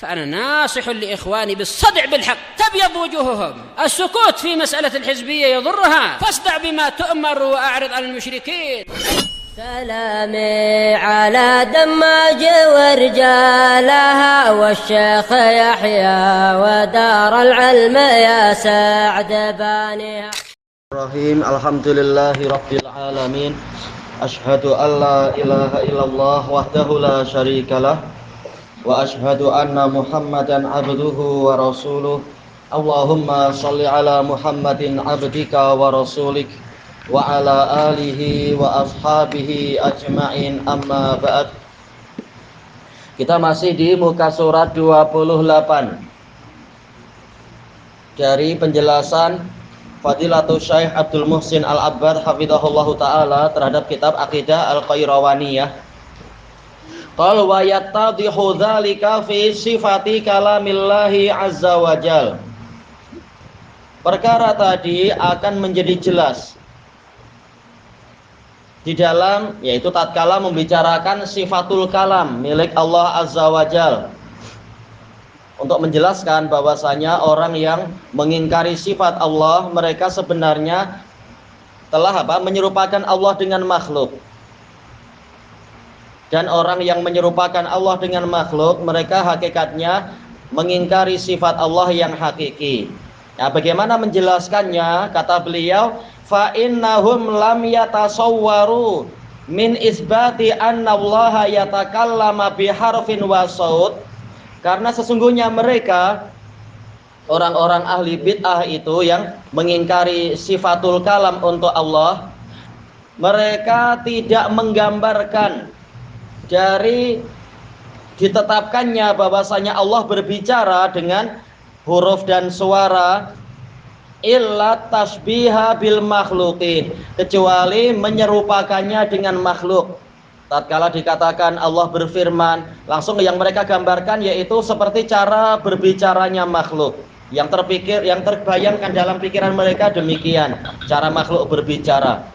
فأنا ناصح لإخواني بالصدع بالحق تبيض وجوههم. السكوت في مسألة الحزبية يضرها، فاصدع بما تؤمر وأعرض عن المشركين. سلامي على دماج ورجالها والشيخ يحيى ودار العلم يا سعد بانيها. Alhamdulillahi Rabbil Alamin. Ashhadu an la ilaha illallah wahdahu la syarikalah wa ashhadu anna Muhammadan abduhu wa rasuluh. Allahumma salli ala Muhammadin abdika wa rasulik wa ala alihi wa ashabihi ajma'in, amma ba'd. Kita masih di muka surat 28 dari penjelasan Fadilatul Syekh Abdul Muhsin Al-Abbad hafizahullahu taala terhadap kitab Aqidah Al-Qayrawaniyah. Qala wa yattadhihu dzalika fi sifati kalamillahi azza wa jal. Perkara tadi akan menjadi jelas di dalam, yaitu tatkala membicarakan sifatul kalam milik Allah azza wa jal, untuk menjelaskan bahwasanya orang yang mengingkari sifat Allah, mereka sebenarnya telah menyerupakan Allah dengan makhluk. Dan orang yang menyerupakan Allah dengan makhluk, mereka hakikatnya mengingkari sifat Allah yang hakiki. Nah, bagaimana menjelaskannya? Kata beliau, fa innahum lam yatasawwaru min isbati anna Allah yatakallama biharfin wa saut. Karena sesungguhnya mereka, orang-orang ahli bid'ah itu yang mengingkari sifatul kalam untuk Allah, mereka tidak menggambarkan dari ditetapkannya bahwasanya Allah berbicara dengan huruf dan suara, illa tasbiha bil makhluqin, kecuali menyerupakannya dengan makhluk. Tatkala dikatakan Allah berfirman, langsung yang mereka gambarkan yaitu seperti cara berbicaranya makhluk. Yang terpikir, yang terbayangkan dalam pikiran mereka demikian, cara makhluk berbicara.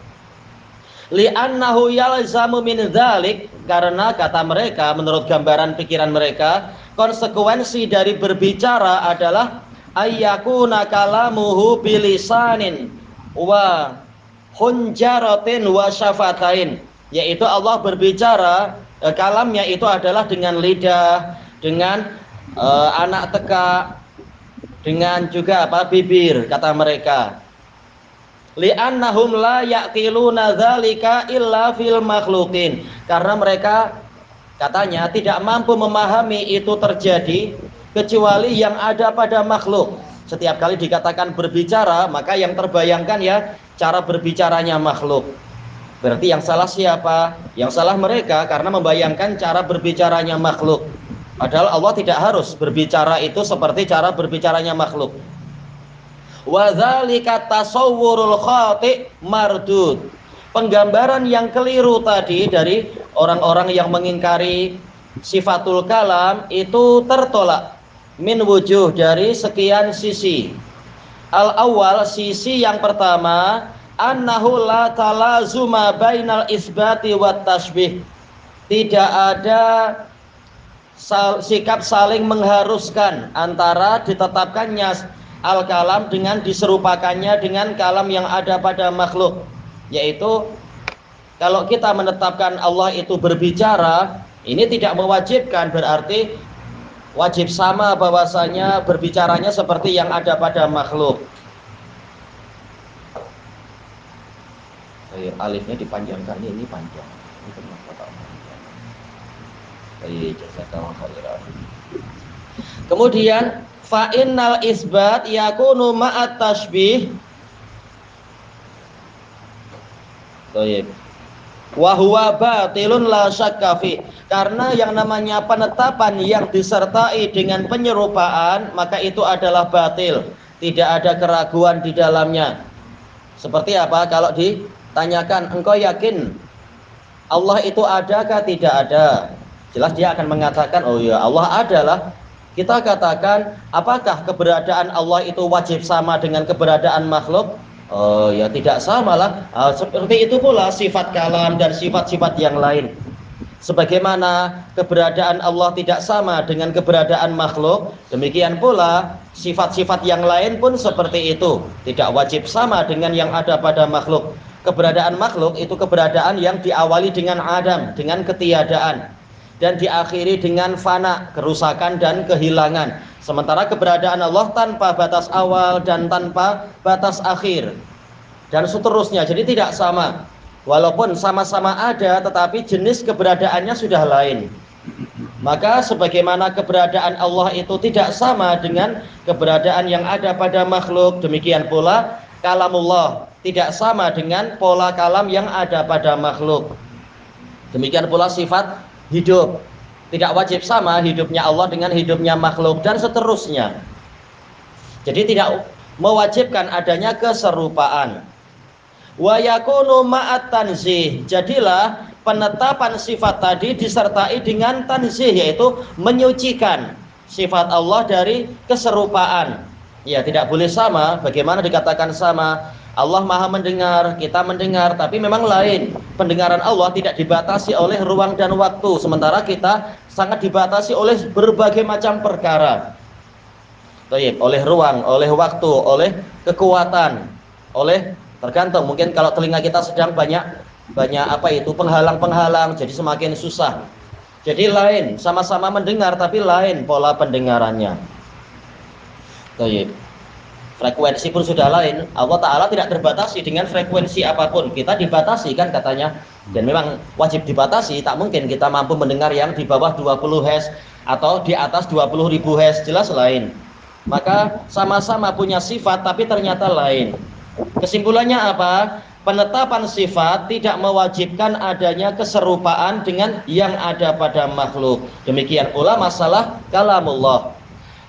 Li'annahu yalzamu min dzalik, karena kata mereka, menurut gambaran pikiran mereka, konsekuensi dari berbicara adalah ayyakuna kalamuhu bilisanin wa hunjaratin wa syafatain, yaitu Allah berbicara, kalamnya itu adalah dengan lidah, dengan anak tekak, dengan juga bibir, kata mereka. Li'annahum la yaqiluna dzalika illa fil makhluqin, karena mereka katanya tidak mampu memahami itu terjadi kecuali yang ada pada makhluk. Setiap kali dikatakan berbicara, maka yang terbayangkan ya cara berbicaranya makhluk. Berarti yang salah siapa? Yang salah mereka, karena membayangkan cara berbicaranya makhluk. Padahal Allah tidak harus berbicara itu seperti cara berbicaranya makhluk. Wa dzalika tasawwurul khati' mardud. Penggambaran yang keliru tadi dari orang-orang yang mengingkari sifatul kalam itu tertolak min wujuh, dari sekian sisi. Al-awwal, sisi yang pertama, annahu la talazuma bainal isbati wat tasbih. Tidak ada sikap saling mengharuskan antara ditetapkannya al-kalam dengan diserupakannya dengan kalam yang ada pada makhluk. Yaitu kalau kita menetapkan Allah itu berbicara, ini tidak mewajibkan berarti wajib sama bahwasanya berbicaranya seperti yang ada pada makhluk. Alifnya dipanjangkan, ini panjang. Ini kenapa tak panjang? Jazakallahu khairan. Kemudian fa innal isbat yakunu ma'at tashbih. Baik. Wa huwa batilun la syakka fi. Karena yang namanya penetapan yang disertai dengan penyerupaan, maka itu adalah batil. Tidak ada keraguan di dalamnya. Seperti apa? Kalau ditanyakan, engkau yakin Allah itu adakah? Tidak ada. Jelas dia akan mengatakan, oh ya Allah adalah. Kita katakan, apakah keberadaan Allah itu wajib sama dengan keberadaan makhluk? Oh ya tidak sama lah. Seperti itu pula sifat kalam dan sifat-sifat yang lain. Sebagaimana keberadaan Allah tidak sama dengan keberadaan makhluk, demikian pula sifat-sifat yang lain pun seperti itu, tidak wajib sama dengan yang ada pada makhluk. Keberadaan makhluk itu keberadaan yang diawali dengan adam, dengan ketiadaan, dan diakhiri dengan fana, kerusakan dan kehilangan. Sementara keberadaan Allah tanpa batas awal dan tanpa batas akhir, dan seterusnya. Jadi tidak sama. Walaupun sama-sama ada, tetapi jenis keberadaannya sudah lain. Maka sebagaimana keberadaan Allah itu tidak sama dengan keberadaan yang ada pada makhluk, demikian pula kalamullah tidak sama dengan pola kalam yang ada pada makhluk. Demikian pula sifat hidup, tidak wajib sama hidupnya Allah dengan hidupnya makhluk, dan seterusnya. Jadi tidak mewajibkan adanya keserupaan. Wa yakunu ma'at tanzih, jadilah penetapan sifat tadi disertai dengan tanzih, yaitu menyucikan sifat Allah dari keserupaan. Ya, tidak boleh sama. Bagaimana dikatakan sama? Allah maha mendengar, kita mendengar, tapi memang lain. Pendengaran Allah tidak dibatasi oleh ruang dan waktu, sementara kita sangat dibatasi oleh berbagai macam perkara. Oleh ruang, oleh waktu, oleh kekuatan, oleh tergantung, mungkin kalau telinga kita sedang banyak penghalang-penghalang, jadi semakin susah. Jadi lain, sama-sama mendengar tapi lain pola pendengarannya. Frekuensi pun sudah lain. Allah Ta'ala tidak terbatasi dengan frekuensi apapun. Kita dibatasi kan katanya, dan memang wajib dibatasi. Tak mungkin kita mampu mendengar yang di bawah 20 Hz atau di atas 20.000 Hz, jelas lain. Maka sama-sama punya sifat tapi ternyata lain. Kesimpulannya apa? Penetapan sifat tidak mewajibkan adanya keserupaan dengan yang ada pada makhluk. Demikian pula masalah kalamullah.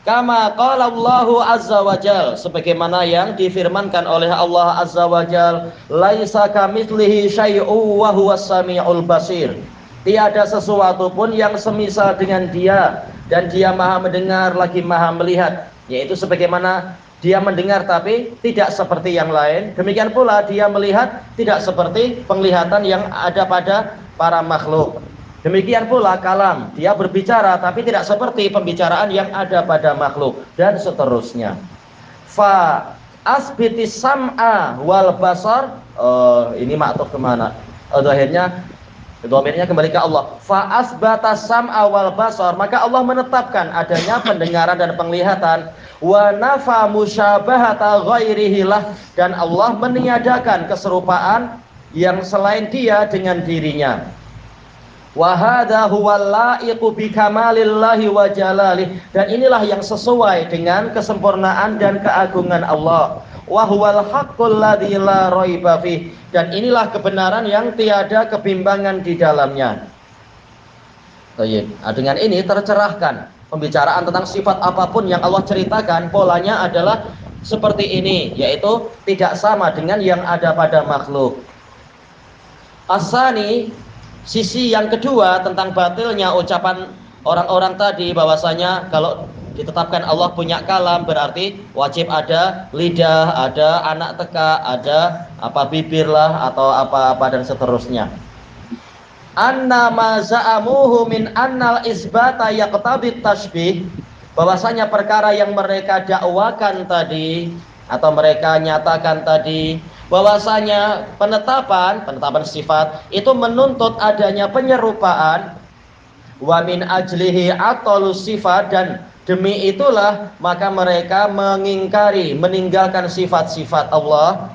Kama qala Allahu azza wa jal, sebagaimana yang difirmankan oleh Allah azza wa jal, laisa kamitslihi syai'un wa huwas samiul basir. Tiada sesuatu pun yang semisal dengan Dia, dan Dia maha mendengar lagi maha melihat. Yaitu sebagaimana Dia mendengar tapi tidak seperti yang lain, demikian pula Dia melihat tidak seperti penglihatan yang ada pada para makhluk. Demikian pula kalam, Dia berbicara tapi tidak seperti pembicaraan yang ada pada makhluk, dan seterusnya. Fa asbitis sam'a wal basar, ini maktuf kemana? Dhamirnya kembali ke Allah. Fa asbatas sam'a wal basar, maka Allah menetapkan adanya pendengaran dan penglihatan. Wa nafa musyabahata ghairihi lah, dan Allah meniadakan keserupaan yang selain Dia dengan dirinya. Wa hadza huwal laiqu bi kamalillahi wa jalalih, dan inilah yang sesuai dengan kesempurnaan dan keagungan Allah. Wa huwal haqqul ladzi la raiba fih, dan inilah kebenaran yang tiada kebimbangan di dalamnya. Dengan ini tercerahkan pembicaraan tentang sifat apapun yang Allah ceritakan, polanya adalah seperti ini, yaitu tidak sama dengan yang ada pada makhluk. Asani, sisi yang kedua tentang batilnya ucapan orang-orang tadi, bahwasanya kalau ditetapkan Allah punya kalam berarti wajib ada lidah, ada anak teka, ada bibir lah, atau apa-apa dan seterusnya. Anna ma za'amuhu min annal isbata yaqtadi tasbih, bahwasanya perkara yang mereka dakwakan tadi atau mereka nyatakan tadi, bahwasanya penetapan sifat itu menuntut adanya penyerupaan. Wa min ajlihi atalus sifat, dan demi itulah maka mereka meninggalkan sifat-sifat Allah.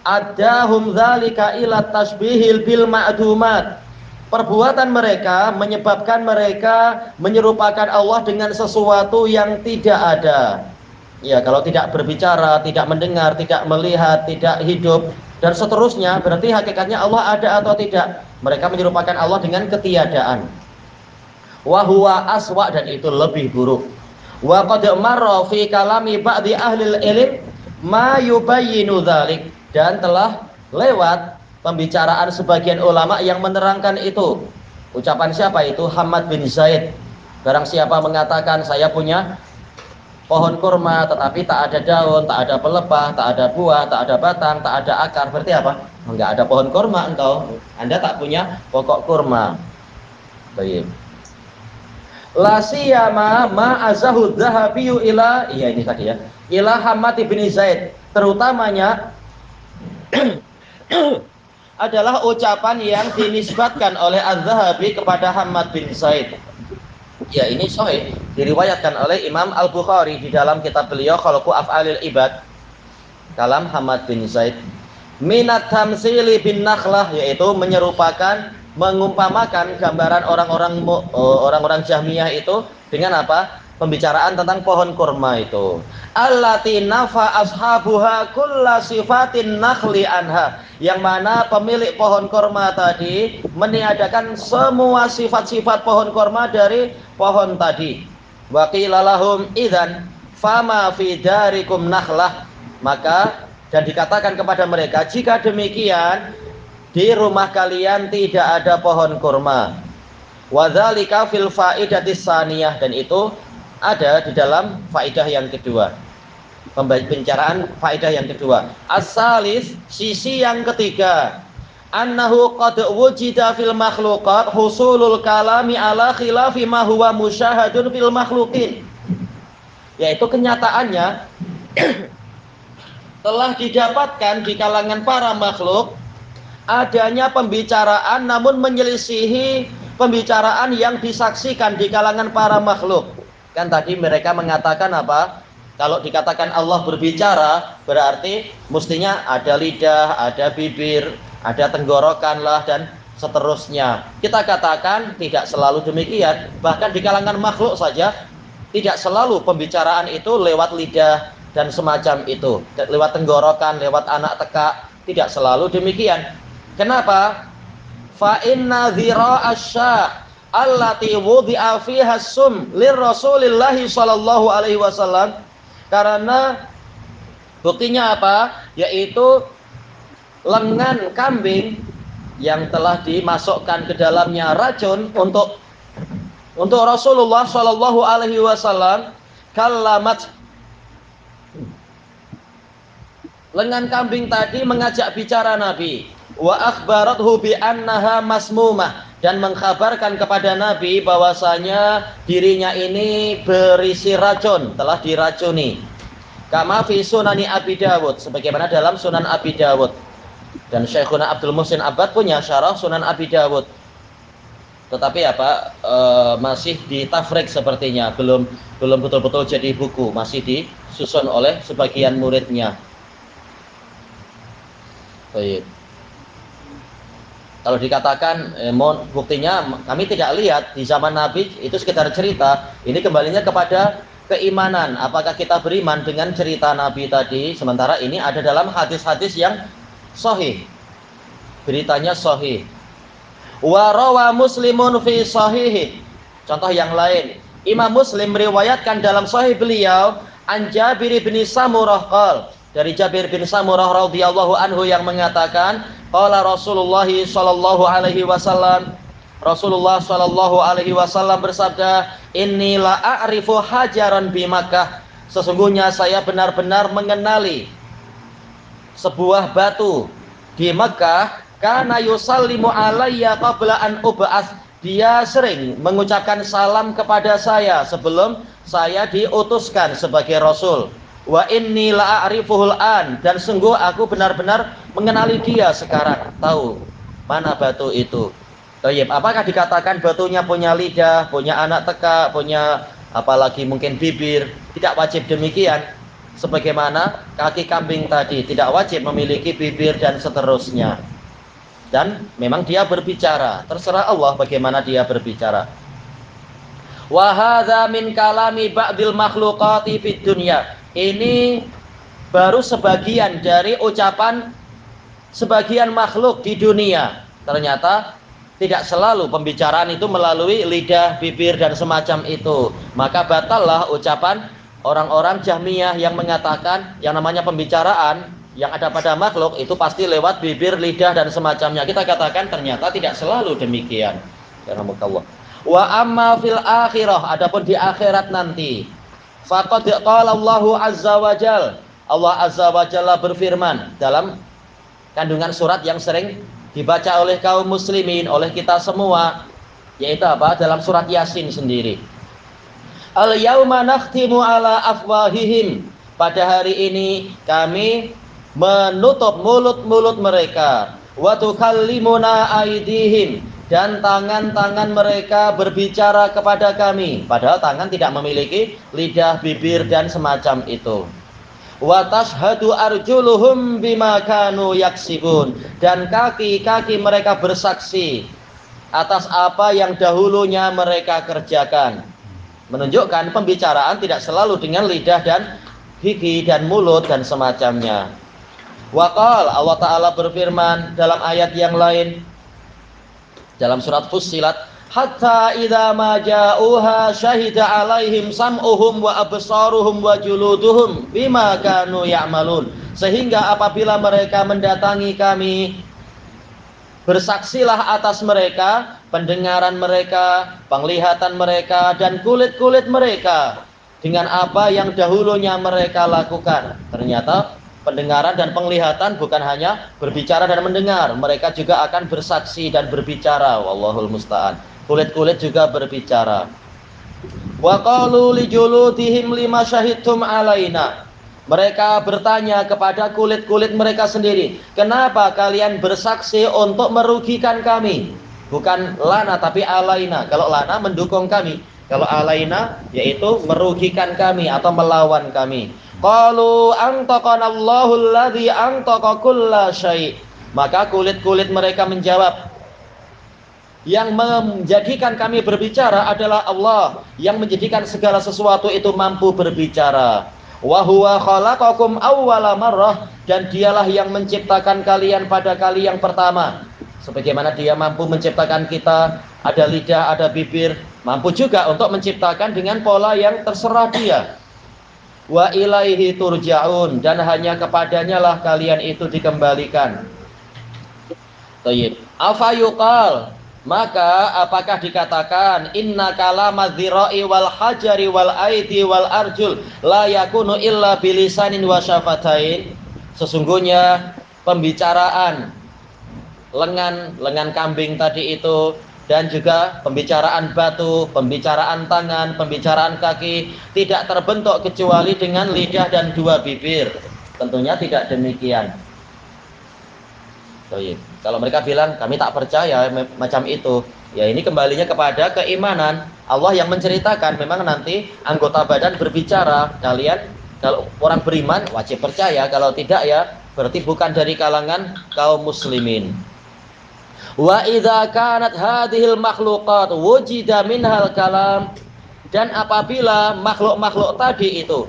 Adahum dzalika ila tasbihil bil ma'dumat, perbuatan mereka menyebabkan mereka menyerupakan Allah dengan sesuatu yang tidak ada. Ya, kalau tidak berbicara, tidak mendengar, tidak melihat, tidak hidup, dan seterusnya, berarti hakikatnya Allah ada atau tidak? Mereka menyerupakan Allah dengan ketiadaan. Wa huwa aswa, dan itu lebih buruk. Wa qad marra fi kalami ba'di ahlil ilm ma yubayyinu dzalik, dan telah lewat pembicaraan sebagian ulama yang menerangkan itu. Ucapan siapa itu? Hamad bin Zaid. Barang siapa mengatakan saya punya pohon kurma tetapi tak ada daun, tak ada pelepah, tak ada buah, tak ada batang, tak ada akar, berarti apa? Enggak ada pohon kurma engkau. Anda tak punya pokok kurma. Baik. La siyama ma azahu dzahabiyyu ila, iya ini tadi ya, ila Hammad bin Zaid, terutamanya adalah ucapan yang dinisbatkan oleh Az-Zahabi kepada Hammad bin Zaid. Ya, ini sahih, diriwayatkan oleh Imam Al-Bukhari di dalam kitab beliau Khalqu Af'alil Ibad, kalam Hammad bin Zaid. Minat tamsili bin nakhlah, yaitu menyerupakan, mengumpamakan gambaran orang-orang Jahmiyah itu dengan apa? Pembicaraan tentang pohon kurma itu. Allati nafa ashabuha kulla sifatin nakhli anha, yang mana pemilik pohon kurma tadi meniadakan semua sifat-sifat pohon kurma dari pohon tadi. Wa qila lahum idzan fama fi darikum nakhlah, maka dan dikatakan kepada mereka, jika demikian di rumah kalian tidak ada pohon kurma. Wa dzalika fil faidatis saniyah, dan itu ada di dalam faidah yang kedua. Pembicaraan faidah yang kedua. As-salis, sisi yang ketiga. Annahu qad wujida fil makhluqat husulul kalami ala khilafi ma huwa musyahadun fil makhluqin. Yaitu kenyataannya telah didapatkan di kalangan para makhluk adanya pembicaraan namun menyelisihi pembicaraan yang disaksikan di kalangan para makhluk. Kan tadi mereka mengatakan apa? Kalau dikatakan Allah berbicara, berarti mestinya ada lidah, ada bibir, ada tenggorokan lah, dan seterusnya. Kita katakan tidak selalu demikian. Bahkan di kalangan makhluk saja tidak selalu pembicaraan itu lewat lidah dan semacam itu, lewat tenggorokan, lewat anak tekak, tidak selalu demikian. Kenapa? Fa inna dhira'asya allati wudi'a fiha sum lir Rasulillah sallallahu alaihi wasallam, karena buktinya apa? Yaitu lengan kambing yang telah dimasukkan ke dalamnya racun untuk Rasulullah sallallahu alaihi wasallam. Kallamat, lengan kambing tadi mengajak bicara Nabi. Wa akhbarathu bi annaha masmumah, dan mengkhabarkan kepada Nabi bahwasanya dirinya ini berisi racun, telah diracuni. Kama fi sunani Abi Dawud, sebagaimana dalam Sunan Abi Dawud. Dan Syekhuna Abdul Muhsin Abbad punya syarah Sunan Abi Dawud. Tetapi masih ditafrik sepertinya, belum betul-betul jadi buku, masih disusun oleh sebagian muridnya. Baik. Kalau dikatakan buktinya kami tidak lihat di zaman Nabi, itu sekedar cerita. Ini kembalinya kepada keimanan. Apakah kita beriman dengan cerita Nabi tadi? Sementara ini ada dalam hadis-hadis yang sahih, beritanya sahih. Wa rawa Muslimun fi sahihi. Contoh yang lain, Imam Muslim meriwayatkan dalam sahih beliau an Jabir bin Samurah qala, dari Jabir bin Samurah radhiyallahu anhu yang mengatakan, qala Rasulullah sallallahu alaihi wasallam, Rasulullah sallallahu alaihi wasallam bersabda, inni la a'rifu hajaran bi Makkah, sesungguhnya saya benar-benar mengenali sebuah batu di Makkah, kana yusallimu alayya qabla an ub'ats, dia sering mengucapkan salam kepada saya sebelum saya diutuskan sebagai rasul. Wa inni la a'rifuhul an, dan sungguh aku benar-benar mengenali dia sekarang, tahu mana batu itu. Baik, apakah dikatakan batunya punya lidah, punya anak tekak, punya apalagi mungkin bibir? Tidak wajib demikian. Sebagaimana kaki kambing tadi tidak wajib memiliki bibir dan seterusnya. Dan memang dia berbicara, terserah Allah bagaimana dia berbicara. Wa hadza min kalami ba'dil makhluqati fid dunya. Ini baru sebagian dari ucapan sebagian makhluk di dunia. Ternyata tidak selalu pembicaraan itu melalui lidah, bibir, dan semacam itu. Maka batallah ucapan orang-orang Jahmiyah yang mengatakan yang namanya pembicaraan yang ada pada makhluk itu pasti lewat bibir, lidah, dan semacamnya. Kita katakan ternyata tidak selalu demikian. Yarhamukallah. Wa amma fil akhirah, adapun di akhirat nanti, faqad qala Allahu azza wa jalla, Allah azza wa jalla berfirman dalam kandungan surat yang sering dibaca oleh kaum muslimin, oleh kita semua, Yaitu apa? Dalam surat Yasin sendiri. Al-yauma nakhtimu ala afwahihim. Pada hari ini kami menutup mulut-mulut mereka. Wa tukallimuna aydihim, dan tangan-tangan mereka berbicara kepada kami. Padahal tangan tidak memiliki lidah, bibir, dan semacam itu. Wa tashhadu arjuluhum bima kanu yaksibun, dan kaki-kaki mereka bersaksi atas apa yang dahulunya mereka kerjakan. Menunjukkan pembicaraan tidak selalu dengan lidah dan gigi dan mulut dan semacamnya. Waqal, Allah Ta'ala berfirman dalam ayat yang lain dalam surat Fussilat, hatta idza ma ja'uha syahida 'alaihim sam'uhum wa absaruhum wa juluduhum bima kanu ya'malun. Sehingga apabila mereka mendatangi kami, bersaksilah atas mereka pendengaran mereka, penglihatan mereka, dan kulit-kulit mereka dengan apa yang dahulunya mereka lakukan. Ternyata pendengaran dan penglihatan bukan hanya berbicara dan mendengar, mereka juga akan bersaksi dan berbicara. Wallahul musta'an. Kulit-kulit juga berbicara. Wa qalu li juludihim lima syahidtum alaina. Mereka bertanya kepada kulit-kulit mereka sendiri, kenapa kalian bersaksi untuk merugikan kami? Bukan lana tapi alaina. Kalau lana mendukung kami, kalau alaina yaitu merugikan kami atau melawan kami. Qalu antaqanallahu alladzi antaqa kulla syai'. Maka kulit-kulit mereka menjawab, yang menjadikan kami berbicara adalah Allah, yang menjadikan segala sesuatu itu mampu berbicara. Wa huwa khalaqakum awwala marrah, dan dialah yang menciptakan kalian pada kali yang pertama. Sebagaimana dia mampu menciptakan kita, ada lidah, ada bibir, mampu juga untuk menciptakan dengan pola yang terserah dia. Wa ilaihi turja'un, dan hanya kepadanya lah kalian itu dikembalikan. Thayyib. Afa yuqal, maka apakah dikatakan inna kalama dzira'i wal hajari wal aidi wal arjul la yakunu illa bilisanin wa syafatain? Sesungguhnya pembicaraan lengan kambing tadi itu, dan juga pembicaraan batu, pembicaraan tangan, pembicaraan kaki tidak terbentuk kecuali dengan lidah dan dua bibir. Tentunya tidak demikian. Kalau mereka bilang kami tak percaya macam itu, ya ini kembalinya kepada keimanan. Allah yang menceritakan, memang nanti anggota badan berbicara. Kalian kalau orang beriman wajib percaya, kalau tidak ya berarti bukan dari kalangan kaum muslimin. Wa idza kanat hadhil makhluqat wujida minhal kalam, dan apabila makhluk-makhluk tadi itu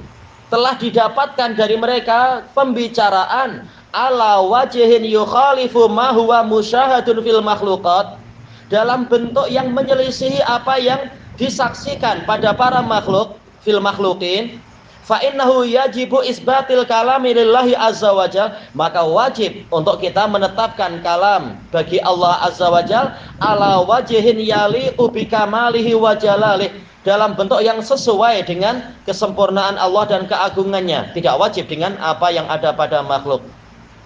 telah didapatkan dari mereka pembicaraan ala wajhin yukhalifu ma huwa musyahadun fil makhluqat, dalam bentuk yang menyelisihi apa yang disaksikan pada para makhluk fil makhluqin, fa innahu yajibu isbatil kalami lillahi azza wajal, maka wajib untuk kita menetapkan kalam bagi Allah azza wajal ala wajhin yaliqu bi kamalihi wa jalalih, dalam bentuk yang sesuai dengan kesempurnaan Allah dan keagungannya, tidak wajib dengan apa yang ada pada makhluk.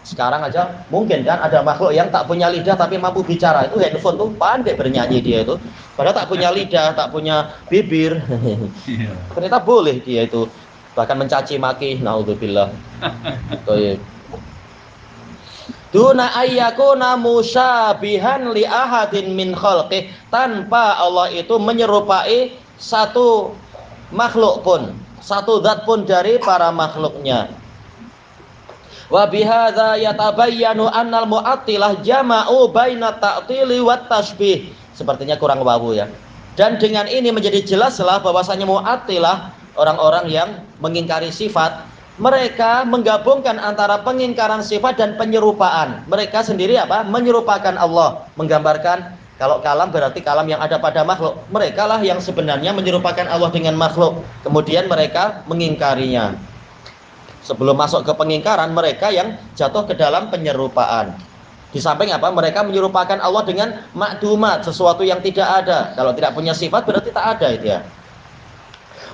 Sekarang aja mungkin kan ada makhluk yang tak punya lidah tapi mampu bicara. Itu handphone tuh pandai bernyanyi dia itu, padahal tak punya lidah, tak punya bibir. Ternyata boleh dia itu, bahkan mencaci maki, naudzubillah. Duna ayyakuna musyabihan li ahadin min khalqih, tanpa Allah itu menyerupai satu makhluk pun, satu zat pun dari para makhluknya. Wa bihadza yatabayyanu annal mu'attilah jama'u baina ta'tili wat tasbih. Sepertinya kurang wawu ya. Dan dengan ini menjadi jelaslah bahwasanya mu'attilah, orang-orang yang mengingkari sifat, mereka menggabungkan antara pengingkaran sifat dan penyerupaan. Mereka sendiri apa? Menyerupakan Allah, menggambarkan kalau kalam berarti kalam yang ada pada makhluk. Mereka lah yang sebenarnya menyerupakan Allah dengan makhluk. Kemudian mereka mengingkarinya. Sebelum masuk ke pengingkaran, mereka yang jatuh ke dalam penyerupaan. Di samping apa? Mereka menyerupakan Allah dengan makdumat, sesuatu yang tidak ada. Kalau tidak punya sifat berarti tak ada itu ya.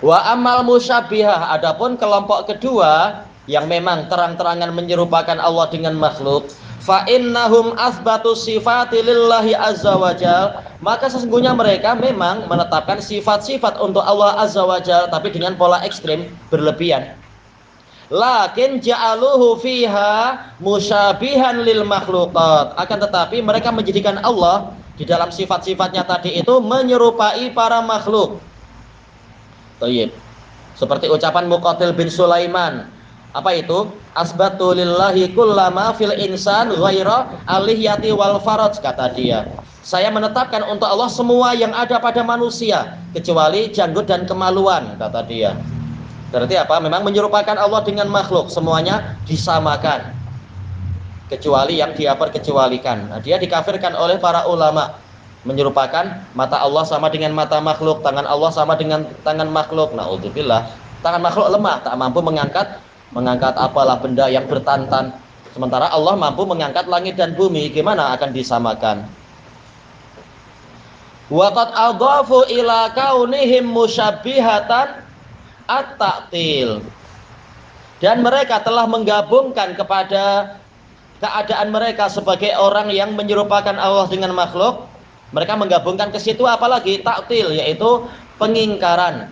Wa amal musyabbihah, adapun kelompok kedua yang memang terang-terangan menyerupakan Allah dengan makhluk, fa innahum asbatu sifati lillahi azza wajal, Maka sesungguhnya mereka memang menetapkan sifat-sifat untuk Allah Azza wa Jalla, tapi dengan pola ekstrim, berlebihan. Lakin ja'aluhu fiha musyabihan lil makhluqat. Akan tetapi mereka menjadikan Allah di dalam sifat-sifatnya tadi itu menyerupai para makhluk. Thayyib. Seperti ucapan Muqatil bin Sulaiman. Apa itu? Asbatu lillahi kullama fil insan ghaira alihyati wal faraj, kata dia. Saya menetapkan untuk Allah semua yang ada pada manusia kecuali janggut dan kemaluan, kata dia. Berarti apa? Memang menyerupakan Allah dengan makhluk, semuanya disamakan kecuali yang dia perkecualikan. Nah, dia dikafirkan oleh para ulama, menyerupakan mata Allah sama dengan mata makhluk, tangan Allah sama dengan tangan makhluk. Naudzubillah, tangan makhluk lemah, tak mampu mengangkat apalah benda yang bertantan, sementara Allah mampu mengangkat langit dan bumi. Gimana akan disamakan? Wa qad adhafu ila kaunihim musyabbihatan at-ta'til, dan mereka telah menggabungkan kepada keadaan mereka sebagai orang yang menyerupakan Allah dengan makhluk. Mereka menggabungkan ke situ apalagi ta'til, yaitu pengingkaran.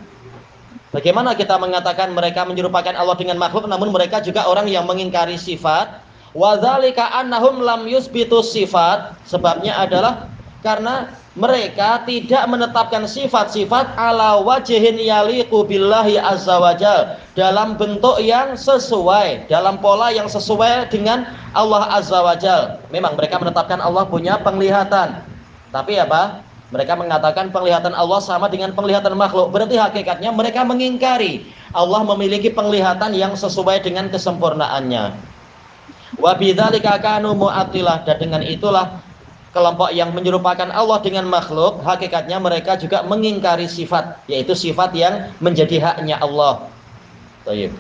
Bagaimana kita mengatakan mereka menyerupakan Allah dengan makhluk, namun mereka juga orang yang mengingkari sifat. Wa dzalika annahum lam yusbitu sifat, sebabnya adalah karena mereka tidak menetapkan sifat-sifat ala wajhin yaliqu billahi azza wajal, dalam bentuk yang sesuai, dalam pola yang sesuai dengan Allah azza wajal. Memang mereka menetapkan Allah punya penglihatan, tapi apa? Mereka mengatakan penglihatan Allah sama dengan penglihatan makhluk. Berarti hakikatnya mereka mengingkari Allah memiliki penglihatan yang sesuai dengan kesempurnaannya. Wa bidzalika kanu mu'attilah, dan dengan itulah kelompok yang menyerupakan Allah dengan makhluk, hakikatnya mereka juga mengingkari sifat, yaitu sifat yang menjadi haknya Allah. Baik.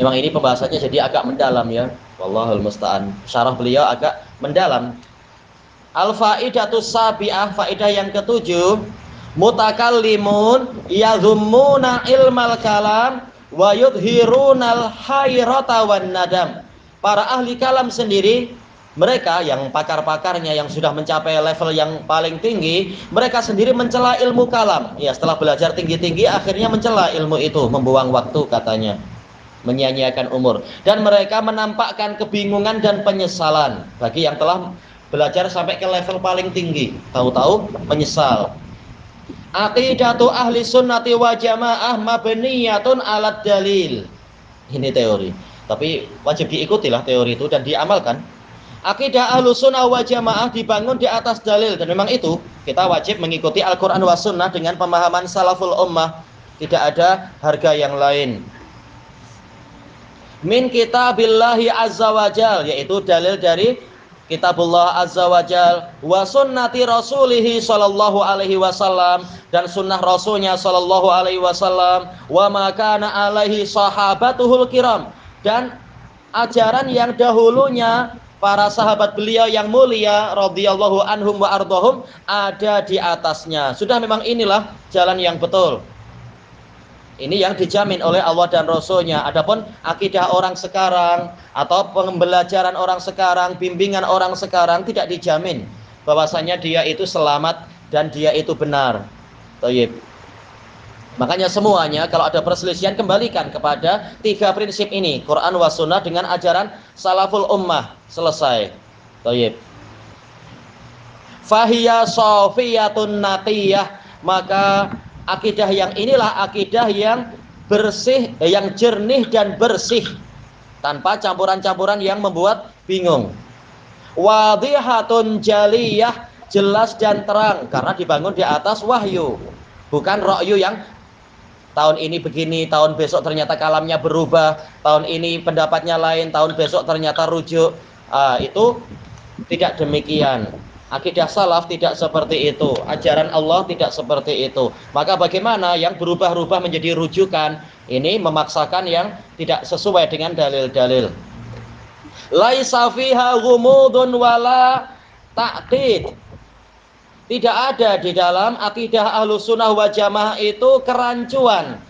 Memang ini pembahasannya jadi agak mendalam ya. Wallahul musta'an. Syarah beliau agak mendalam. Al-faidatus sabi'ah, faedah yang ketujuh, mutakallimun yadhummuna ilmal kalam wa yudhirunal hayrata wan nadam. Para ahli kalam sendiri, mereka yang pakar-pakarnya yang sudah mencapai level yang paling tinggi, mereka sendiri mencela ilmu kalam. Ya, setelah belajar tinggi-tinggi akhirnya mencela ilmu itu, membuang waktu katanya, menyia-nyiakan umur. Dan mereka menampakkan kebingungan dan penyesalan bagi yang telah belajar sampai ke level paling tinggi, tahu-tahu menyesal. Aqidatu ahli sunnati wa jamaah mabniyatun alat dalil. Ini teori, tapi wajib diikutilah teori itu dan diamalkan. Akidah ahlu sunnah wa jamaah dibangun di atas dalil, dan memang itu kita wajib mengikuti Al-Quran wa sunnah dengan pemahaman salaful ummah. Tidak ada harga yang lain. Min kitabillahi azza wa jal, yaitu dalil dari kitabullah azza wa jal, wa sunnati rasulihi sallallahu alaihi wasallam, dan sunnah rasulnya sallallahu alaihi wasallam, wa makana alaihi sahabatuhul kiram, dan ajaran yang dahulunya para sahabat beliau yang mulia radhiyallahu anhum wa ardhahum ada di atasnya. Sudah memang inilah jalan yang betul. Ini yang dijamin oleh Allah dan Rasulnya. Adapun akidah orang sekarang atau pembelajaran orang sekarang, bimbingan orang sekarang tidak dijamin bahwasanya dia itu selamat dan dia itu benar. Thayyib. Makanya semuanya kalau ada perselisihan kembalikan kepada tiga prinsip ini, Quran wa sunnah dengan ajaran salaful ummah. Selesai. Thayyib. Fahiya safiyatun naqiyah, maka akidah yang inilah akidah yang bersih, yang jernih dan bersih, tanpa campuran-campuran yang membuat bingung. Wadhihatun jaliyah, jelas dan terang karena dibangun di atas wahyu, bukan ra'yu yang tahun ini begini, tahun besok ternyata kalamnya berubah, tahun ini pendapatnya lain, tahun besok ternyata rujuk. Itu tidak demikian. Akidah salaf tidak seperti itu, ajaran Allah tidak seperti itu. Maka bagaimana yang berubah-ubah menjadi rujukan, ini memaksakan yang tidak sesuai dengan dalil-dalil. Laisa fiha ghumudun wala ta'qid. Tidak ada di dalam akidah Ahlus Sunnah wal Jamaah itu kerancuan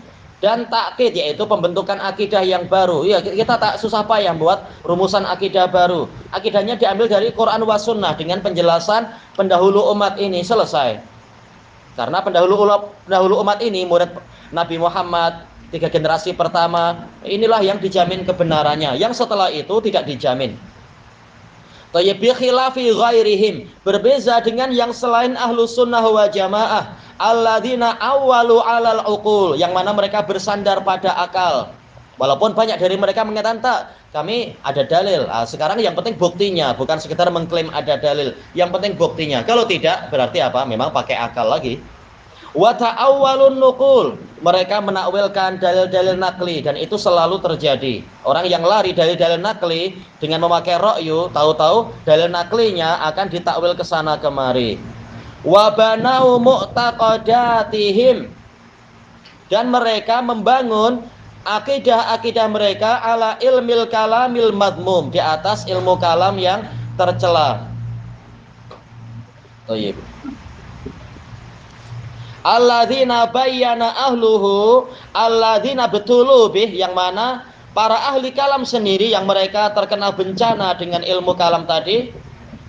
dan takkid, yaitu pembentukan akidah yang baru. Ya, kita tak susah payah buat rumusan akidah baru. Akidahnya diambil dari Quran wa Sunnah dengan penjelasan pendahulu umat ini, selesai. Karena pendahulu umat ini murid Nabi Muhammad 3 generasi pertama, inilah yang dijamin kebenarannya. Yang setelah itu tidak dijamin. Tayyib bi khilafi ghairihim, berbeza dengan yang selain ahlu sunnah wa jamaah, alladzina awwalu alal uqul, yang mana mereka bersandar pada akal. Walaupun banyak dari mereka mengatakan, tak, kami ada dalil. Sekarang yang penting buktinya, bukan sekedar mengklaim ada dalil. Yang penting buktinya. Kalau tidak, berarti apa? Memang pakai akal lagi. Wa ta'awwalun nuqul, mereka menakwilkan dalil-dalil nakli, dan itu selalu terjadi. Orang yang lari dalil-dalil nakli dengan memakai ra'yu, tahu-tahu dalil naklinya akan ditakwil ke sana kemari. Wa banau mu'taqadatihim, dan mereka membangun akidah-akidah mereka ala ilmil kalamil madmum, di atas ilmu kalam yang tercela. Thayyib. Alladzina bayyana ahluhu, alladzina betulu bih, yang mana para ahli kalam sendiri yang mereka terkena bencana dengan ilmu kalam tadi,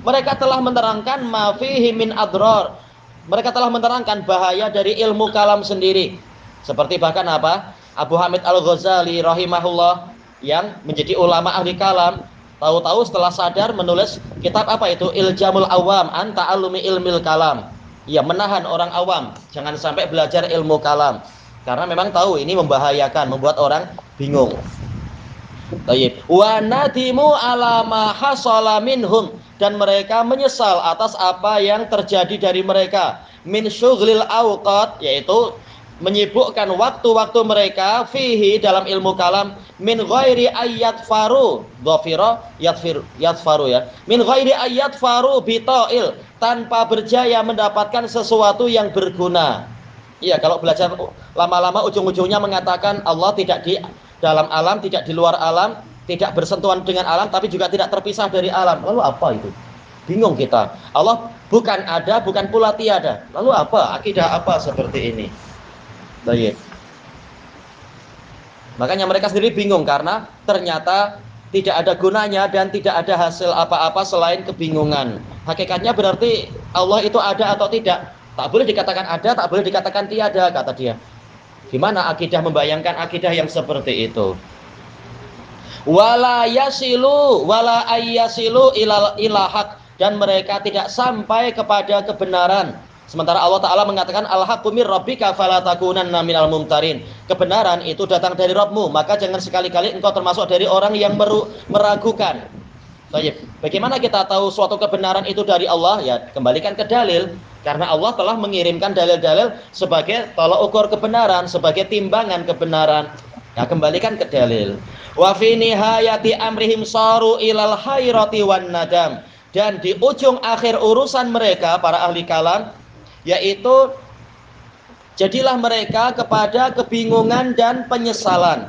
mereka telah menerangkan ma fihi min adrar, mereka telah menerangkan bahaya dari ilmu kalam sendiri. Seperti bahkan apa? Abu Hamid Al-Ghazali rahimahullah, yang menjadi ulama ahli kalam, tahu-tahu setelah sadar menulis kitab apa itu? Iljamul Awam an ta'allumi ilmil kalam. Ya, menahan orang awam jangan sampai belajar ilmu kalam, karena memang tahu ini membahayakan, membuat orang bingung. Tayyib. Wa nadimu ala ma hasala minhum, dan mereka menyesal atas apa yang terjadi dari mereka. Min syughlil awqat, yaitu menyibukkan waktu-waktu mereka fihi, dalam ilmu kalam, min ghairi ayat faru, dhafira yatfaru ya, min ghairi ayat faru bita'il, tanpa berjaya mendapatkan sesuatu yang berguna. Iya, kalau belajar lama-lama ujung-ujungnya mengatakan Allah tidak di dalam alam, tidak di luar alam, tidak bersentuhan dengan alam, tapi juga tidak terpisah dari alam. Lalu apa itu? Bingung kita. Allah bukan ada, bukan pula tiada. Lalu apa? Akidah apa seperti ini? Baik. Makanya mereka sendiri bingung, karena ternyata tidak ada gunanya dan tidak ada hasil apa-apa selain kebingungan. Hakikatnya berarti Allah itu ada atau tidak? Tak boleh dikatakan ada, tak boleh dikatakan tiada, kata dia. Gimana akidah membayangkan akidah yang seperti itu? Wala yasilu wala ayyasilu ila haq, dan mereka tidak sampai kepada kebenaran. Sementara Allah Ta'ala mengatakan al-haqqu mir rabbika fala takunanna minal mumtarin. Kebenaran itu datang dari Rabbmu, maka jangan sekali-kali engkau termasuk dari orang yang meragukan. Baik, bagaimana kita tahu suatu kebenaran itu dari Allah? Ya, kembalikan ke dalil, karena Allah telah mengirimkan dalil-dalil sebagai tolak ukur kebenaran, sebagai timbangan kebenaran. Ya, kembalikan ke dalil. Wa fi nihayati amrihim saru ilal hayrati wan nadam, dan di ujung akhir urusan mereka para ahli kalam, yaitu jadilah mereka kepada kebingungan dan penyesalan.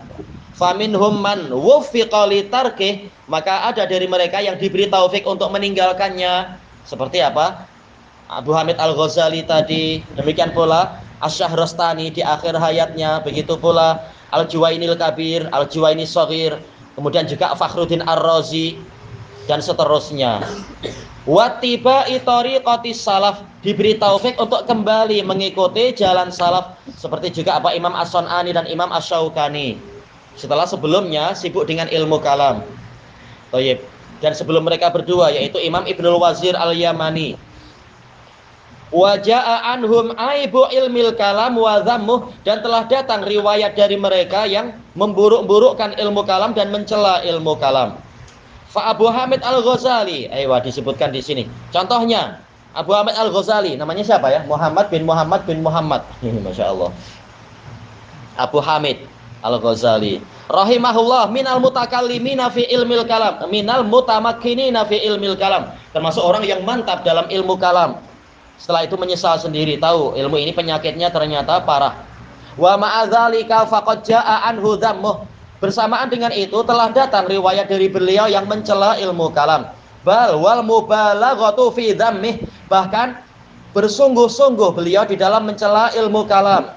Faminhum man wuffiqa li tarkih, maka ada dari mereka yang diberi taufik untuk meninggalkannya. Seperti apa? Abu Hamid Al-Ghazali tadi, demikian pula Asy-Syahrastani di akhir hayatnya, begitu pula Al-Juwainil Kabir, Al-Juwaini Shaghir, kemudian juga Fakhruddin Ar-Razi, dan seterusnya. Wattiba'i thariqatis salaf, diberi taufik untuk kembali mengikuti jalan salaf, seperti juga apa Imam As-Sun'ani dan Imam Asy-Syaukani setelah sebelumnya sibuk dengan ilmu kalam. Thayyib. Dan sebelum mereka berdua, yaitu Imam Ibnul Wazir Al-Yamani. Wa jaa'a anhum aibu ilmil kalam wa dhammuh, dan telah datang riwayat dari mereka yang memburuk-burukkan ilmu kalam dan mencela ilmu kalam. Fa Abu Hamid Al-Ghazali, disebutkan di sini. Contohnya Abu Hamid Al-Ghazali, namanya siapa ya? Muhammad bin Muhammad bin Muhammad. Ini Masya Allah. Abu Hamid Al-Ghazali rahimahullah minal mutakallimina fi ilmil kalam, minal mutamakkinina fi ilmil kalam, termasuk orang yang mantap dalam ilmu kalam. Setelah itu menyesal sendiri, tahu ilmu ini penyakitnya ternyata parah. Wa ma'adzalika faqad jaa'a anhu dhammuh, bersamaan dengan itu telah datang riwayat dari beliau yang mencela ilmu kalam. Bal wal mubalaghatu fi dhammih, bahkan bersungguh-sungguh beliau di dalam mencela ilmu kalam.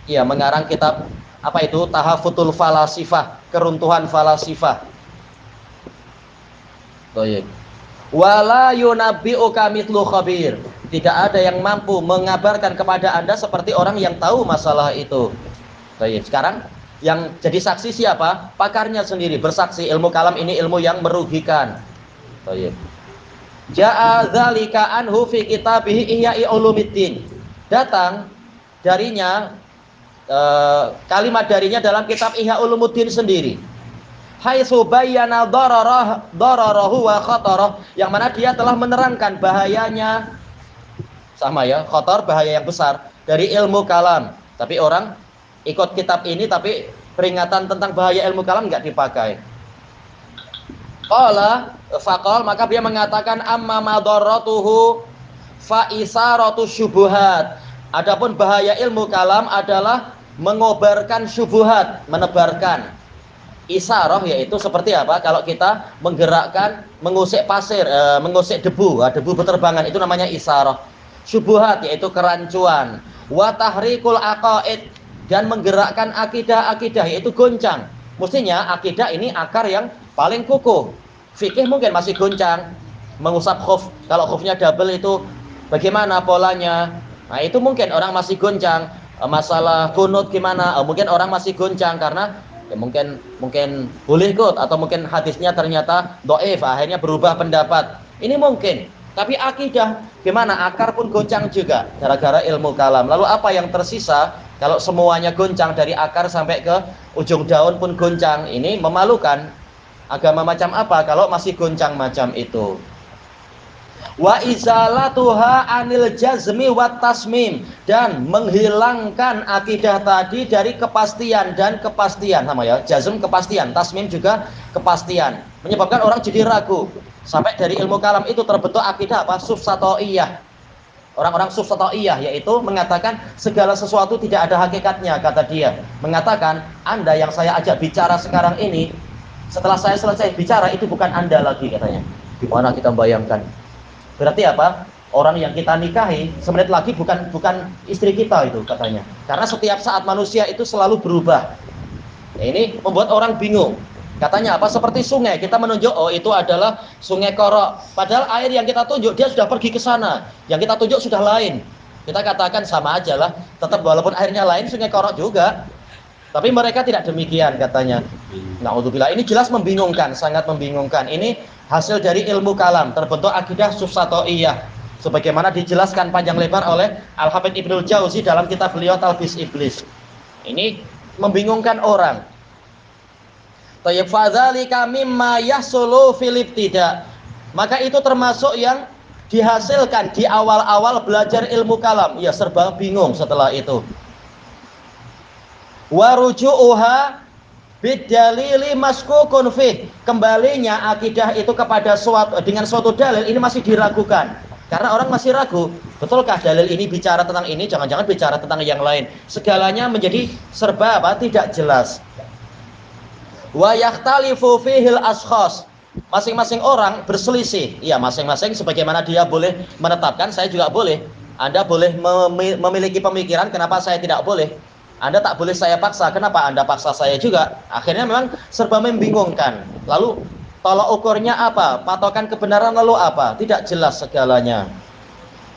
Ya, mengarang kitab Apa itu? Tahafutul falasifah, keruntuhan falasifah. Baik. Wala yunabbi'uka mithlu khabir. Tidak ada yang mampu mengabarkan kepada Anda seperti orang yang tahu masalah itu. Baik. Sekarang yang jadi saksi siapa? Pakarnya sendiri bersaksi ilmu kalam ini ilmu yang merugikan. Baik. Ja'a dzalika anhu fi kitabih Ihya'i Ulumuddin. Datang darinya kalimat darinya dalam kitab Ihya Ulumuddin sendiri. Haitsu bayyana dararahu wa khatarah, yang mana dia telah menerangkan bahayanya, sama ya, khatar bahaya yang besar dari ilmu kalam. Tapi orang ikut kitab ini tapi peringatan tentang bahaya ilmu kalam enggak dipakai. Faqal, maka dia mengatakan amma madarratuhu fa isaratu syubuhat. Adapun bahaya ilmu kalam adalah mengobarkan syubhat, menebarkan. Isarah yaitu seperti apa? Kalau kita menggerakkan, mengusik pasir, mengusik debu, debu berterbangan, itu namanya isarah. Syubhat yaitu kerancuan. Wa tahrikul aqaid, dan menggerakkan akidah-akidah yaitu goncang. Mestinya akidah ini akar yang paling kukuh. Fikih mungkin masih goncang. Mengusap khuf, kalau khufnya double itu bagaimana polanya? Nah, itu mungkin orang masih goncang. Masalah kunut gimana? Mungkin orang masih goncang karena ya mungkin boleh ikut, atau mungkin hadisnya ternyata dhaif, akhirnya berubah pendapat. Ini mungkin. Tapi akidah gimana? Akar pun goncang juga gara-gara ilmu kalam. Lalu apa yang tersisa kalau semuanya goncang dari akar sampai ke ujung daun pun goncang? Ini memalukan. Agama macam apa kalau masih goncang macam itu? Wa izalatuha anil jazmi wat tasmim, dan menghilangkan akidah tadi dari kepastian dan kepastian, sama ya, jazm kepastian, tasmim juga kepastian, menyebabkan orang jadi ragu. Sampai dari ilmu kalam itu terbentuk akidah apa? Sufsatoiyah. Orang-orang sufsatoiyah yaitu mengatakan segala sesuatu tidak ada hakikatnya, kata dia. Mengatakan Anda yang saya ajak bicara sekarang ini, setelah saya selesai bicara itu bukan Anda lagi, katanya. Gimana kita bayangkan? Berarti apa? Orang yang kita nikahi semenit lagi bukan istri kita itu, katanya. Karena setiap saat manusia itu selalu berubah. Ya, ini membuat orang bingung. Katanya apa? Seperti sungai, kita menunjuk oh itu adalah Sungai Korok. Padahal air yang kita tunjuk dia sudah pergi ke sana. Yang kita tunjuk sudah lain. Kita katakan sama aja lah. Tetap walaupun airnya lain, Sungai Korok juga. Tapi mereka tidak demikian, katanya. Na'udzubillah. Ini jelas membingungkan, sangat membingungkan. Ini hasil dari ilmu kalam, terbentuk akidah sufsatoiyah, sebagaimana dijelaskan panjang lebar oleh Al-Hafidz Ibnul Jauzi dalam kitab beliau Talbis Iblis. Ini membingungkan orang. Tayyib fadzalika mimma yahsulu fil ibtida. Maka itu termasuk yang dihasilkan di awal-awal belajar ilmu kalam. Ya serba bingung setelah itu. Wa ruju'uha bidalili maskukun fih, kembalinya akidah itu kepada dengan suatu dalil ini masih diragukan. Karena orang masih ragu, betulkah dalil ini bicara tentang ini, jangan-jangan bicara tentang yang lain. Segalanya menjadi serba apa? Tidak jelas. Wa yakhtalifu fihil ashkhas, masing-masing orang berselisih. Ya, masing-masing sebagaimana dia boleh menetapkan, saya juga boleh. Anda boleh memiliki pemikiran, kenapa saya tidak boleh? Anda tak boleh saya paksa, kenapa Anda paksa saya juga? Akhirnya memang serba membingungkan. Lalu tolak ukurnya apa? Patokan kebenaran lalu apa? Tidak jelas segalanya.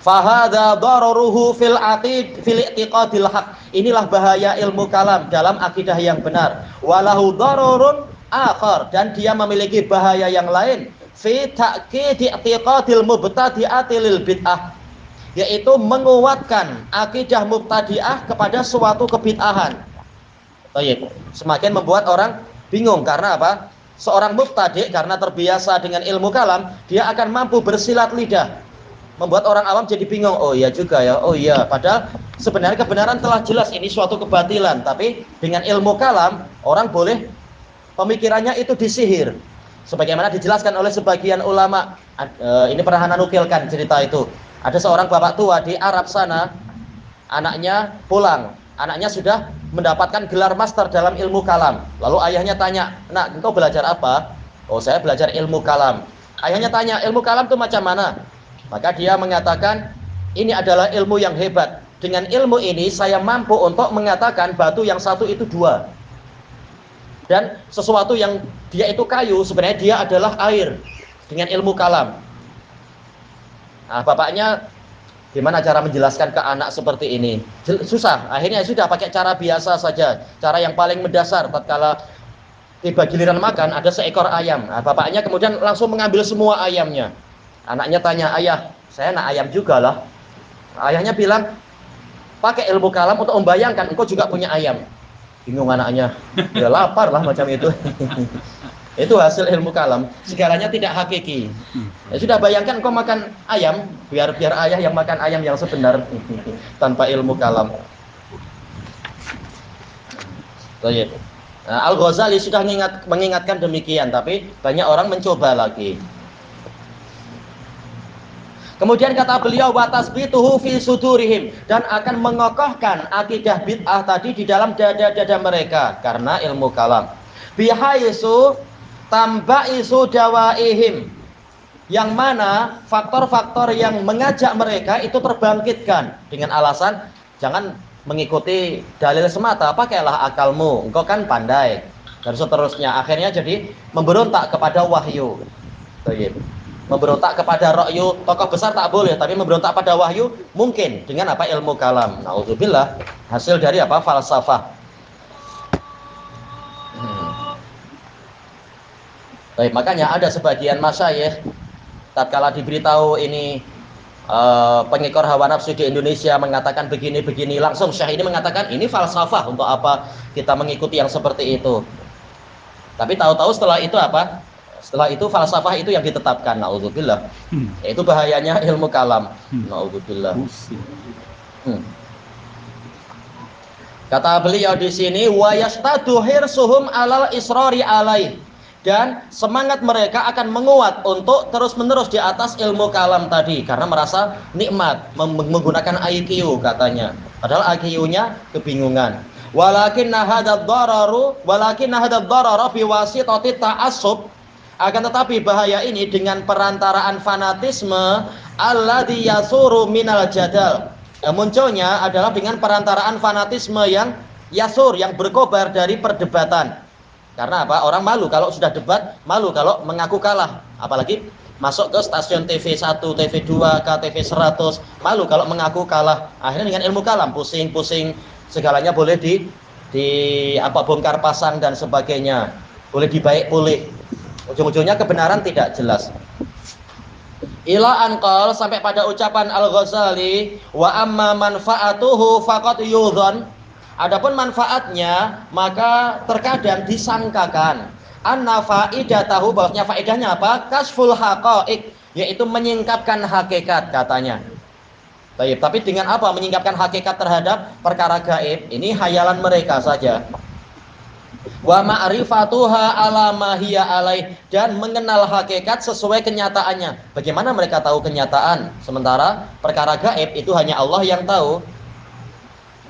Fahadha dararuhu fil i'tiqadil haq. Inilah bahaya ilmu kalam dalam akidah yang benar. Walahu dararun akhar, dan dia memiliki bahaya yang lain fi ta'kid i'tiqadil mubtadi'ati lil bid'ah, yaitu menguatkan akidah mubtadi'ah kepada suatu kebid'ahan. Semakin membuat orang bingung karena apa? Seorang mubtadi' karena terbiasa dengan ilmu kalam, dia akan mampu bersilat lidah, membuat orang awam jadi bingung. Oh iya juga ya, oh iya. Padahal sebenarnya kebenaran telah jelas, ini suatu kebatilan. Tapi dengan ilmu kalam, orang boleh pemikirannya itu disihir. Sebagaimana dijelaskan oleh sebagian ulama. Ini pernah nukilkan cerita itu. Ada seorang bapak tua di Arab sana, anaknya pulang. Anaknya sudah mendapatkan gelar master dalam ilmu kalam. Lalu ayahnya tanya, "Nak, engkau belajar apa?" "Oh, saya belajar ilmu kalam." Ayahnya tanya, "Ilmu kalam itu macam mana?" Maka dia mengatakan, "Ini adalah ilmu yang hebat. dengan ilmu ini saya mampu untuk mengatakan batu yang satu itu dua. Dan sesuatu yang dia itu kayu, sebenarnya dia adalah air dengan ilmu kalam. Nah, bapaknya gimana cara menjelaskan ke anak seperti ini? Susah. Akhirnya sudah pakai cara biasa saja, cara yang paling mendasar. Tatkala tiba giliran makan ada seekor ayam. Nah, bapaknya kemudian langsung mengambil semua ayamnya. Anaknya tanya, "Ayah, saya nak ayam juga lah." Ayahnya bilang, "Pakai ilmu kalam untuk membayangkan engkau juga punya ayam." Bingung anaknya, ya lapar lah macam itu. Itu hasil ilmu kalam, segalanya tidak hakiki. Ya sudah, bayangkan engkau makan ayam, biar ayah yang makan ayam yang sebenar tanpa ilmu kalam. Baik. Nah, Al-Ghazali sudah mengingatkan demikian, tapi banyak orang mencoba lagi. Kemudian kata beliau, wa tasbituhu fi sudurihim, dan akan mengokohkan akidah bid'ah tadi di dalam dada-dada mereka karena ilmu kalam. Bihaisu tambaisu dawaihim, yang mana faktor-faktor yang mengajak mereka itu terbangkitkan dengan alasan jangan mengikuti dalil semata, pakailah akalmu, engkau kan pandai, dan seterusnya. Akhirnya jadi memberontak kepada wahyu. Memberontak kepada ra'yu tokoh besar tak boleh, tapi memberontak pada wahyu mungkin dengan apa? Ilmu kalam. Nauzubillah, hasil dari apa? Falsafah. Baik, makanya ada sebagian masyayikh tatkala diberitahu ini pengekor hawa nafsu di Indonesia mengatakan begini-begini, langsung syekh ini mengatakan ini falsafah, untuk apa kita mengikuti yang seperti itu. Tapi tahu-tahu setelah itu apa? Setelah itu falsafah itu yang ditetapkan. Nauzubillah. Itu bahayanya ilmu kalam. Nauzubillah. Kata beliau di sini, wa yastadu hirsuhum alal israri alaih, dan semangat mereka akan menguat untuk terus-menerus di atas ilmu kalam tadi karena merasa nikmat menggunakan IQ katanya. Padahal IQ-nya kebingungan. Walakinna hadzal dararu biwasitati ta'assub, akan tetapi bahaya ini dengan perantaraan fanatisme alladzi yasuru minal jadal. Munculnya adalah dengan perantaraan fanatisme yang yasur, yang berkobar dari perdebatan. Karena apa? Orang malu kalau sudah debat, malu kalau mengaku kalah. Apalagi masuk ke stasiun TV 1, TV 2, KTV 100, malu kalau mengaku kalah. Akhirnya dengan ilmu kalam pusing-pusing, segalanya boleh bongkar pasang dan sebagainya. Boleh dibaik pulih. Ujung-ujungnya kebenaran tidak jelas. Ila anqal, sampai pada ucapan Al-Ghazali, wa amma manfaatuhu faqad yudhan, adapun manfaatnya maka terkadang disangkakan. Anna faidatahu, bahwasanya faedahnya apa? Kasful haqaiq, yaitu menyingkapkan hakikat katanya. Baik, tapi dengan apa menyingkapkan hakikat terhadap perkara gaib? Ini hayalan mereka saja. Wa ma'rifatuha ala ma hiya alaih, dan mengenal hakikat sesuai kenyataannya. Bagaimana mereka tahu kenyataan sementara perkara gaib itu hanya Allah yang tahu?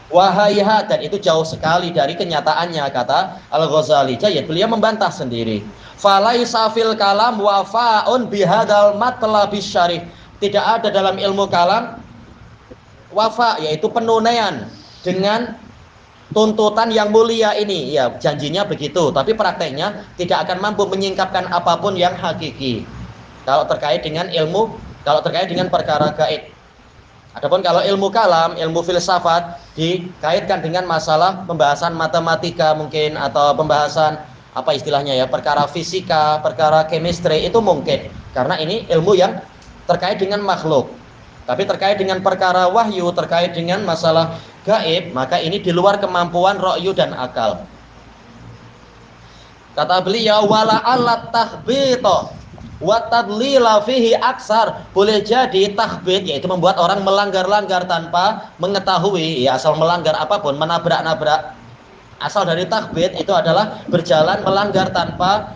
Wahaiha, dan itu jauh sekali dari kenyataannya, kata Al-Ghazali. Jadi beliau membantah sendiri. Falaisa fil kalam wafa'un bihadzal matlabis syarih, tidak ada dalam ilmu kalam wafa, yaitu penunaian dengan tuntutan yang mulia ini. Ya, janjinya begitu, tapi prakteknya tidak akan mampu menyingkapkan apapun yang hakiki kalau terkait dengan ilmu, kalau terkait dengan perkara gaib. Adapun kalau ilmu kalam, ilmu filsafat dikaitkan dengan masalah pembahasan matematika mungkin, atau pembahasan apa istilahnya ya, perkara fisika, perkara chemistry, itu mungkin karena ini ilmu yang terkait dengan makhluk. Tapi terkait dengan perkara wahyu, terkait dengan masalah gaib, maka ini di luar kemampuan ra'yu dan akal. Kata beliau, wala alat tahbito wa tadlila fihi aksar, boleh jadi tahbit, yaitu membuat orang melanggar-langgar tanpa mengetahui, ya asal melanggar apapun, menabrak-nabrak. Asal dari tahbit itu adalah berjalan melanggar tanpa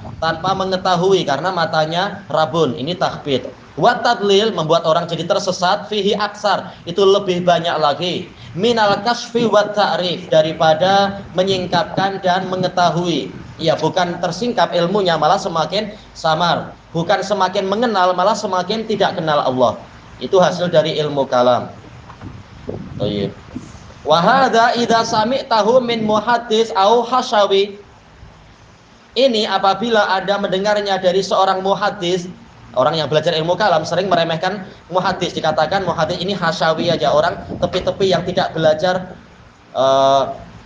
mengetahui karena matanya rabun, ini tahbit. Wa tadlil, membuat orang jadi tersesat, fihi aksar, itu lebih banyak lagi, minal kasfi wa ta'rif, daripada menyingkapkan dan mengetahui. Ya, bukan tersingkap ilmunya, malah semakin samar. Bukan semakin mengenal, malah semakin tidak kenal Allah. Itu hasil dari ilmu kalam. Baik. Wa hadza idza sami'tahu min muhaddis au hasyawi. Ini apabila Anda mendengarnya dari seorang muhaddis, orang yang belajar ilmu kalam sering meremehkan muhaddis, dikatakan muhaddis ini hasyawi aja, orang tepi-tepi yang tidak belajar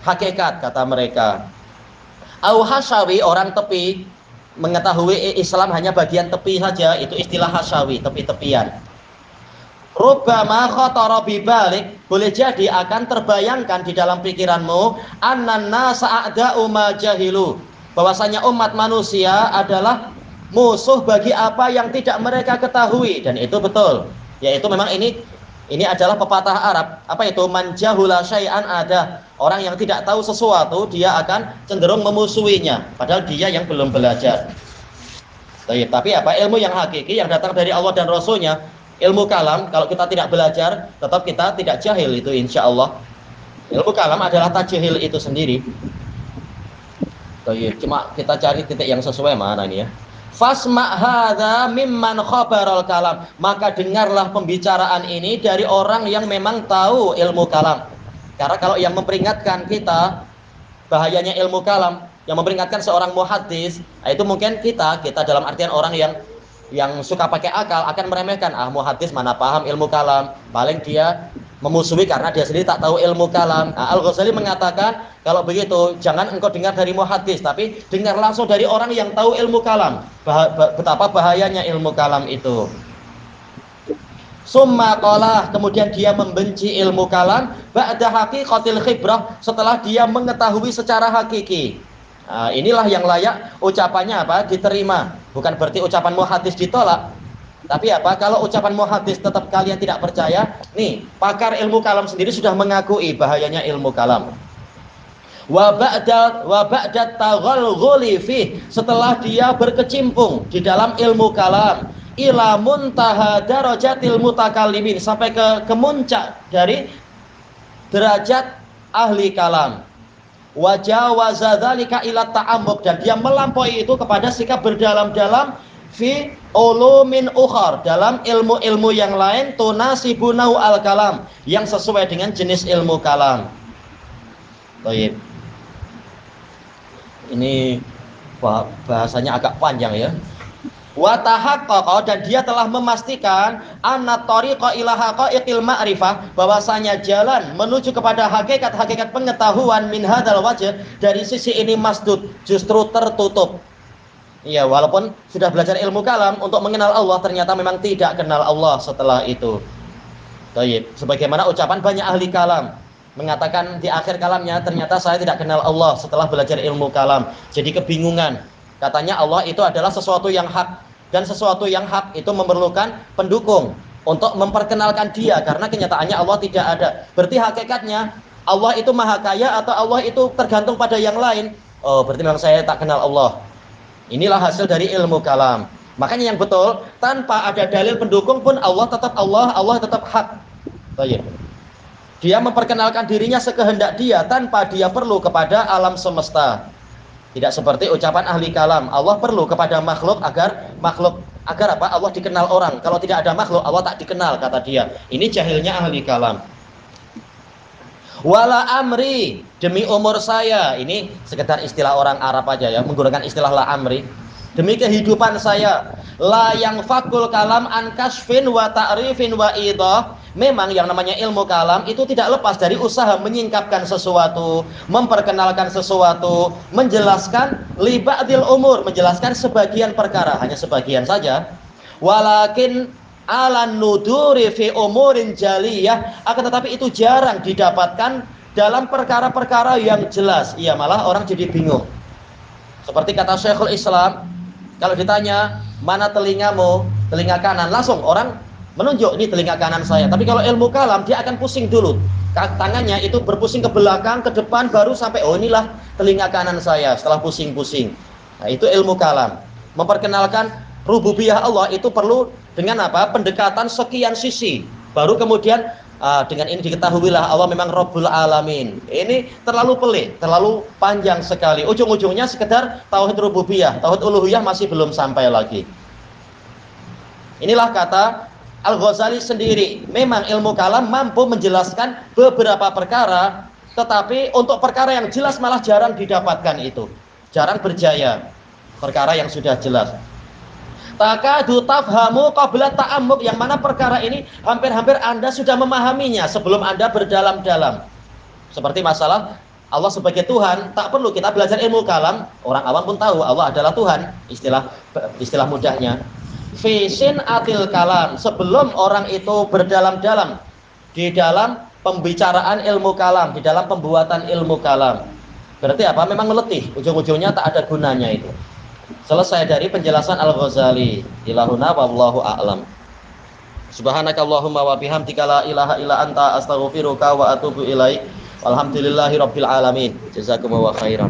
hakikat kata mereka. Au hasyawi, orang tepi mengetahui Islam hanya bagian tepi saja, itu istilah hasyawi, tepi-tepian. Rubbama khatara bibalik, boleh jadi akan terbayangkan di dalam pikiranmu annan nasa a'da'u ma jahilu, bahwasanya umat manusia adalah musuh bagi apa yang tidak mereka ketahui, dan itu betul. Yaitu memang ini adalah pepatah Arab. Apa itu? Man jahula syai'an ada. Orang yang tidak tahu sesuatu dia akan cenderung memusuhinya, padahal dia yang belum belajar. Tapi apa? Ilmu yang hakiki yang datang dari Allah dan Rasulnya, ilmu kalam, kalau kita tidak belajar tetap kita tidak jahil, itu insya Allah. Ilmu kalam adalah tajhil itu sendiri. Cuma kita cari titik yang sesuai mana ini ya. Fasma' hadza mimman khabaral kalam, maka dengarlah pembicaraan ini dari orang yang memang tahu ilmu kalam. Karena kalau yang memperingatkan kita bahayanya ilmu kalam, yang memperingatkan seorang muhaddis, itu mungkin kita dalam artian orang yang suka pakai akal akan meremehkan, muhaddis mana paham ilmu kalam, paling dia memusuhi karena dia sendiri tak tahu ilmu kalam. Al-Ghazali mengatakan kalau begitu jangan engkau dengar dari muhaddis, tapi dengar langsung dari orang yang tahu ilmu kalam. Betapa bahayanya ilmu kalam itu. Summa qala, kemudian dia membenci ilmu kalam ba'da haqiqatil khibrah, setelah dia mengetahui secara hakiki. Inilah yang layak ucapannya apa? Diterima. Bukan berarti ucapan muhaddis ditolak. Tapi apa? Kalau ucapan muhaddis tetap kalian tidak percaya, nih, pakar ilmu kalam sendiri sudah mengakui bahayanya ilmu kalam. Wa ba'da taghalghuli fi, setelah dia berkecimpung di dalam ilmu kalam, ila muntaha darajatil mutakallimin, sampai ke kemuncak dari derajat ahli kalam. Wa jawaza dzalika ila ta'ammuq, dan dia melampaui itu kepada sikap berdalam-dalam fi ulumin ukhar, dalam ilmu-ilmu yang lain, tunasibunahu al-kalam, yang sesuai dengan jenis ilmu kalam. Baik. Ini bahasanya agak panjang ya. Wa tahaqqaqa, dan dia telah memastikan anna tariqa ila haqaiqil ma'rifah, bahwasanya jalan menuju kepada hakikat-hakikat pengetahuan min hadzal wajh, dari sisi ini masdud, justru tertutup. Iya, walaupun sudah belajar ilmu kalam untuk mengenal Allah, ternyata memang tidak kenal Allah setelah itu. Baik, sebagaimana ucapan banyak ahli kalam mengatakan di akhir kalamnya, ternyata saya tidak kenal Allah setelah belajar ilmu kalam. Jadi kebingungan. Katanya Allah itu adalah sesuatu yang hak, dan sesuatu yang hak itu memerlukan pendukung untuk memperkenalkan dia, karena kenyataannya Allah tidak ada. Berarti hakikatnya Allah itu maha kaya atau Allah itu tergantung pada yang lain? Oh, berarti memang saya tak kenal Allah. Inilah hasil dari ilmu kalam. Makanya yang betul, tanpa ada dalil pendukung pun Allah tetap Allah, Allah tetap hak. Baik. Dia memperkenalkan dirinya sekehendak dia tanpa dia perlu kepada alam semesta. Tidak seperti ucapan ahli kalam, Allah perlu kepada makhluk agar apa? Allah dikenal orang. Kalau tidak ada makhluk, Allah tak dikenal, kata dia. Ini jahilnya ahli kalam. Wala amri, demi umur saya, ini sekedar istilah orang Arab aja ya, menggunakan istilah la amri. Demi kehidupan saya, la yang fakul kalam an kasfin wa ta'rifin wa idah. Memang yang namanya ilmu kalam itu tidak lepas dari usaha menyingkapkan sesuatu, memperkenalkan sesuatu, menjelaskan li ba'dil umur, menjelaskan sebagian perkara, hanya sebagian saja. Walakin alan nuduri fi umurin jaliyah, akan tetapi itu jarang didapatkan dalam perkara-perkara yang jelas. Iya, malah orang jadi bingung. Seperti kata Syekhul Islam, kalau ditanya mana telingamu, telinga kanan, langsung orang menunjuk, ini telinga kanan saya. Tapi kalau ilmu kalam dia akan pusing dulu, tangannya itu berpusing ke belakang, ke depan, baru sampai oh inilah telinga kanan saya, setelah pusing-pusing. Nah, itu ilmu kalam. Memperkenalkan rububiyah Allah itu perlu dengan apa? Pendekatan sekian sisi. Baru kemudian dengan ini diketahuilah Allah memang Rabbul Alamin. Ini terlalu pelik, terlalu panjang sekali. Ujung-ujungnya sekedar tauhid rububiyah, tauhid uluhiyah masih belum sampai lagi. Inilah kata Al-Ghazali sendiri. Memang ilmu kalam mampu menjelaskan beberapa perkara, tetapi untuk perkara yang jelas malah jarang didapatkan itu. Jarang berjaya perkara yang sudah jelas. Takadu tafhamu qabla ta'ammuk, yang mana perkara ini hampir-hampir Anda sudah memahaminya sebelum Anda berdalam-dalam. Seperti masalah Allah sebagai Tuhan, tak perlu kita belajar ilmu kalam, orang awam pun tahu Allah adalah Tuhan, istilah mudahnya. Fisin atil kalam, sebelum orang itu berdalam-dalam di dalam pembicaraan ilmu kalam, di dalam pembuatan ilmu kalam. Berarti apa? Memang meletih, ujung-ujungnya tak ada gunanya itu. Selesai dari penjelasan Al-Ghazali. Ilahuna wallahu a'lam. Subhanakallahumma wa bihamdika la ilaha illa anta astaghfiruka wa atubu ilaik. Walhamdulillahi rabbil alamin. Jazakumullahu khairan.